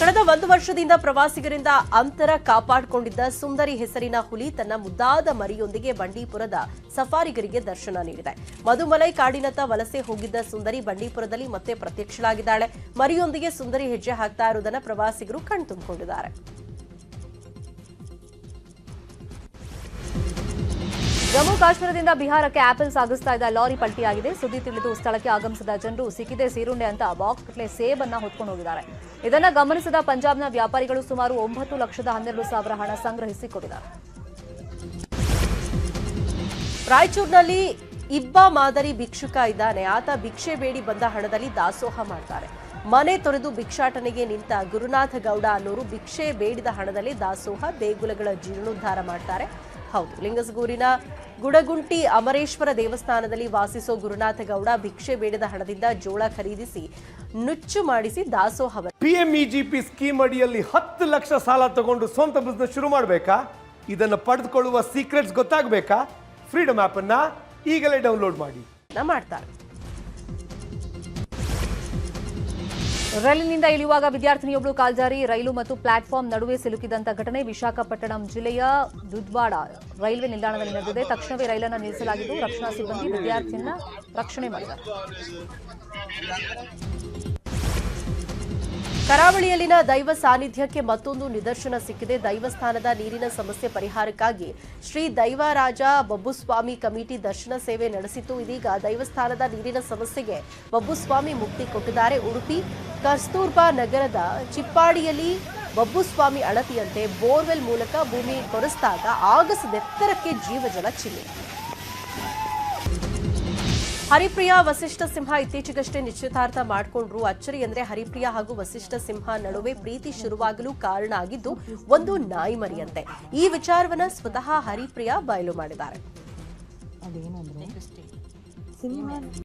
ಕಳೆದ 1 ವರ್ಷದಿಂದ ಪ್ರವಾಸಿಗರಿಂದ ಅಂತರ ಕಾಪಾಡಿಕೊಂಡಿದ್ದ ಸುಂದರಿ ಹೆಸರಿನ ಹುಲಿ ತನ್ನ ಮುದ್ದಾದ ಮರಿಯೊಂದಿಗೆ ಬಂಡೀಪುರದ ಸಫಾರಿಗರಿಗೆ ದರ್ಶನ ನೀಡಿದೆ. ಮಧುಮಲೈ ಕಾಡಿನತ್ತ ವಲಸೆ ಹೋಗಿದ್ದ ಸುಂದರಿ ಬಂಡೀಪುರದಲ್ಲಿ ಮತ್ತೆ ಪ್ರತ್ಯಕ್ಷಳಾಗಿದ್ದಾಳೆ. ಮರಿಯೊಂದಿಗೆ ಸುಂದರಿ ಹೆಜ್ಜೆ ಹಾಕ್ತಾ ಇರುವುದನ್ನು ಪ್ರವಾಸಿಗರು ಕಣ್ತುಂಬಿಕೊಂಡಿದ್ದಾರೆ. ಜಮ್ಮು ಕಾಶ್ಮೀರದಿಂದ ಬಿಹಾರಕ್ಕೆ ಆಪಲ್ ಸಾಗಿಸ್ತಾ ಇದ್ದ ಲಾರಿ ಪಲ್ಟಿಯಾಗಿದೆ. ಸುದ್ದಿ ತಿಳಿದು ಸ್ಥಳಕ್ಕೆ ಆಗಮಿಸಿದ ಜನರು ಸಿಕ್ಕಿದೆ ಸೀರುಂಡೆ ಅಂತ ಬಾಕ್ಸ್ ಗಟ್ಟಲೆ ಸೇಬನ್ನ ಹೊತ್ಕೊಂಡು ಹೋಗಿದ್ದಾರೆ. ಇದನ್ನ ಗಮನಿಸಿದ ಪಂಜಾಬ್ನ ವ್ಯಾಪಾರಿಗಳು ಸುಮಾರು 9,12,000 ಹಣ ಸಂಗ್ರಹಿಸಿ ಕೊಟ್ಟಿದ್ದಾರೆ. ರಾಯಚೂರಿನಲ್ಲಿ ಇಬ್ಬಾ ಮಾದರಿ ಭಿಕ್ಷುಕ ಇದ್ದಾನೆ. ಆತ ಭಿಕ್ಷೆ ಬೇಡಿ ಬಂದ ಹಣದಲ್ಲಿ ದಾಸೋಹ ಮಾಡ್ತಾರೆ. ಮನೆ ತೊರೆದು ಭಿಕ್ಷಾಟನೆಗೆ ನಿಂತ ಗುರುನಾಥ ಗೌಡ ಅನ್ನೋರು ಭಿಕ್ಷೆ ಬೇಡಿದ ಹಣದಲ್ಲಿ ದಾಸೋಹ ದೇಗುಲಗಳ ಜೀರ್ಣೋದ್ಧಾರ ಮಾಡ್ತಾರೆ. ಹೌದು, ಲಿಂಗಸಗೂರಿನ ಗುಡಗುಂಟಿ ಅಮರೇಶ್ವರ ದೇವಸ್ಥಾನದಲ್ಲಿ ವಾಸಿಸೋ ಗುರುನಾಥ ಗೌಡ ಭಿಕ್ಷೆ ಬೇಡದ ಹಣದಿಂದ ಜೋಳ ಖರೀದಿಸಿ ನುಚ್ಚು ಮಾಡಿಸಿ ದಾಸೋಹ. PMEGP ಸ್ಕೀಮ್ ಅಡಿಯಲ್ಲಿ 10 ಲಕ್ಷ ಸಾಲ ತಗೊಂಡು ಸ್ವಂತ ಬಿಸ್ನೆಸ್ ಶುರು ಮಾಡಬೇಕಾ? ಇದನ್ನು ಪಡೆದುಕೊಳ್ಳುವ ಸೀಕ್ರೆಟ್ಸ್ ಗೊತ್ತಾಗಬೇಕಾ? ಫ್ರೀಡಮ್ ಆಪ್ ಅನ್ನ ಈಗಲೇ ಡೌನ್ಲೋಡ್ ಮಾಡಿ. ಮಾಡ್ತಾರೆ. ರೈಲಿನಿಂದ ಇಳಿಯುವಾಗ ವಿದ್ಯಾರ್ಥಿನಿಯೊಬ್ಬಳು ಕಾಲ್ಜಾರಿ ರೈಲು ಮತ್ತು ಪ್ಲಾಟ್ಫಾರ್ಮ್ ನಡುವೆ ಸಿಲುಕಿದಂತ ಘಟನೆ ವಿಶಾಖಪಟ್ಟಣಂ ಜಿಲ್ಲೆಯ ದುಧ್ವಾಡ ರೈಲ್ವೆ ನಿಲ್ದಾಣದಲ್ಲಿ ನಡೆದಿದೆ. ತಕ್ಷಣವೇ ರೈಲನ್ನು ನಿಲ್ಲಿಸಲಾಗಿದ್ದು ರಕ್ಷಣಾ ಸಿಬ್ಬಂದಿ ವಿದ್ಯಾರ್ಥಿಯನ್ನ ರಕ್ಷಣೆ ಮಾಡಿದ್ದಾರೆ. ಕರಾವಳಿಯಲ್ಲಿನ ದೈವ ಸಾನ್ನಿಧ್ಯಕ್ಕೆ ಮತ್ತೊಂದು ನಿದರ್ಶನ ಸಿಕ್ಕಿದೆ. ದೈವಸ್ಥಾನದ ನೀರಿನ ಸಮಸ್ಯೆ ಪರಿಹಾರಕ್ಕಾಗಿ ಶ್ರೀ ದೈವರಾಜ ಬಬ್ಬುಸ್ವಾಮಿ ಕಮಿಟಿ ದರ್ಶನ ಸೇವೆ ನಡೆಸಿತ್ತು. ಇದೀಗ ದೈವಸ್ಥಾನದ ನೀರಿನ ಸಮಸ್ಯೆಗೆ ಬಬ್ಬುಸ್ವಾಮಿ ಮುಕ್ತಿ ಕೊಟ್ಟಿದ್ದಾರೆ. ಉಡುಪಿ ಕಸ್ತೂರ್ಬಾ ನಗರದ ಚಿಪ್ಪಾಡಿಯಲ್ಲಿ ಬಬ್ಬುಸ್ವಾಮಿ ಅಣತಿಯಂತೆ ಬೋರ್ವೆಲ್ ಮೂಲಕ ಭೂಮಿ ಕೊರೆಸಿದಾಗ ಆಗಸದೆತ್ತರಕ್ಕೆ ಜೀವಜಲ ಚಿಮ್ಮಿ. ಹರಿಪ್ರಿಯಾ ವಸಿಷ್ಠ ಸಿಂಹ ಇತ್ತೀಚೆಗಷ್ಟೇ ನಿಶ್ಚಿತಾರ್ಥ ಮಾಡಿಕೊಂಡ್ರು. ಅಚ್ಚರಿ ಅಂದ್ರೆ ಹರಿಪ್ರಿಯಾ ಹಾಗೂ ವಸಿಷ್ಠ ಸಿಂಹ ನಡುವೆ ಪ್ರೀತಿ ಶುರುವಾಗಲು ಕಾರಣ ಆಗಿದ್ದು ಒಂದು ನಾಯಿ ಮರಿಯಂತೆ. ಈ ವಿಚಾರವನ್ನ ಸ್ವತಃ ಹರಿಪ್ರಿಯಾ ಬಯಲು ಮಾಡಿದ್ದಾರೆ.